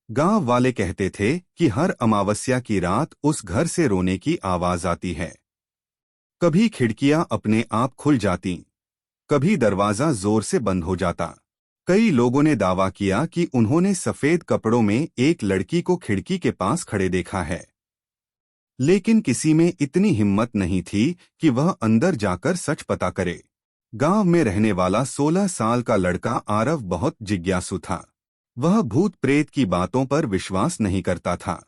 गांव वाले कहते थे कि हर अमावस्या की रात उस घर से रोने की आवाज आती है। कभी खिड़कियां अपने आप खुल जाती, कभी दरवाजा जोर से बंद हो जाता। कई लोगों ने दावा किया कि उन्होंने सफेद कपड़ों में एक लड़की को खिड़की के पास खड़े देखा है, लेकिन किसी में इतनी हिम्मत नहीं थी कि वह अंदर जाकर सच पता करे। गांव में रहने वाला 16 साल का लड़का आरव बहुत जिज्ञासु था। वह भूत प्रेत की बातों पर विश्वास नहीं करता था।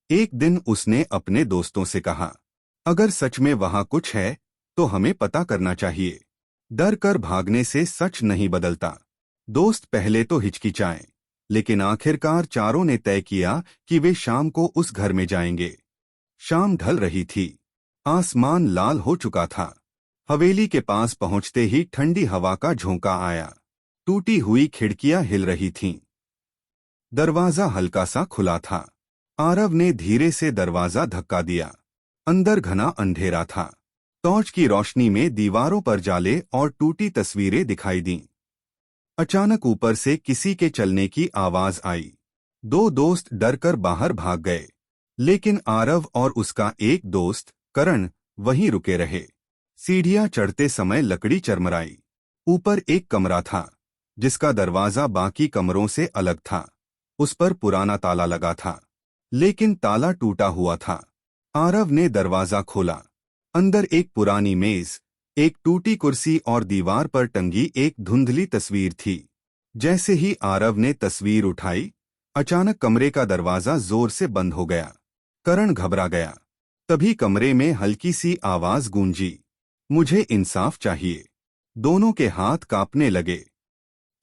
एक दिन उसने अपने दोस्तों से कहा, अगर सच में वहां कुछ है तो हमें पता करना चाहिए। डर कर भागने से सच नहीं बदलता। दोस्त पहले तो हिचकिचाए, लेकिन आखिरकार चारों ने तय किया कि वे शाम को उस घर में जाएंगे। शाम ढल रही थी, आसमान लाल हो चुका था। हवेली के पास पहुंचते ही ठंडी हवा का झोंका आया। टूटी हुई खिड़कियां हिल रही थीं। दरवाजा हल्का सा खुला था। आरव ने धीरे से दरवाजा धक्का दिया। अंदर घना अंधेरा था। टॉर्च की रोशनी में दीवारों पर जाले और टूटी तस्वीरें दिखाई दीं। अचानक ऊपर से किसी के चलने की आवाज आई। दो दोस्त डरकर बाहर भाग गए, लेकिन आरव और उसका एक दोस्त करण वहीं रुके रहे। सीढ़ियां चढ़ते समय लकड़ी चरमराई। ऊपर एक कमरा था, जिसका दरवाजा बाकी कमरों से अलग था। उस पर पुराना ताला लगा था, लेकिन ताला टूटा हुआ था। आरव ने दरवाजा खोला। अंदर एक पुरानी मेज, एक टूटी कुर्सी और दीवार पर टंगी एक धुंधली तस्वीर थी। जैसे ही आरव ने तस्वीर उठाई, अचानक कमरे का दरवाजा जोर से बंद हो गया। करण घबरा गया। तभी कमरे में हल्की सी आवाज गूंजी, मुझे इंसाफ चाहिए। दोनों के हाथ कांपने लगे।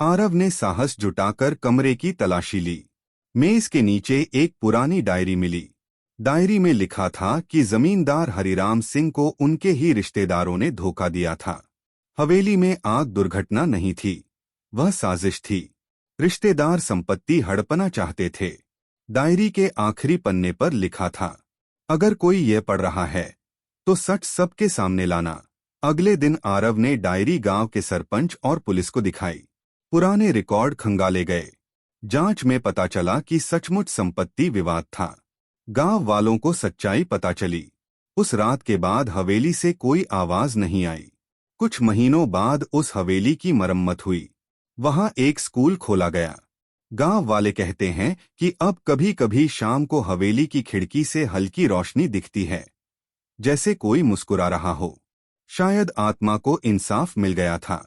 आरव ने साहस जुटाकर कमरे की तलाशी ली। मेज के नीचे एक पुरानी डायरी मिली। डायरी में लिखा था कि जमींदार हरिराम सिंह को उनके ही रिश्तेदारों ने धोखा दिया था। हवेली में आग दुर्घटना नहीं थी, वह साजिश थी। रिश्तेदार संपत्ति हड़पना चाहते थे। डायरी के आखिरी पन्ने पर लिखा था, अगर कोई ये पढ़ रहा है तो सच सबके सामने लाना। अगले दिन आरव ने डायरी गांव के सरपंच और पुलिस को दिखाई। पुराने रिकॉर्ड खंगाले गए। जांच में पता चला कि सचमुच संपत्ति विवाद था। गांव वालों को सच्चाई पता चली। उस रात के बाद हवेली से कोई आवाज नहीं आई। कुछ महीनों बाद उस हवेली की मरम्मत हुई। वहां एक स्कूल खोला गया। गांव वाले कहते हैं कि अब कभी कभी शाम को हवेली की खिड़की से हल्की रोशनी दिखती है, जैसे कोई मुस्कुरा रहा हो। शायद आत्मा को इंसाफ मिल गया था।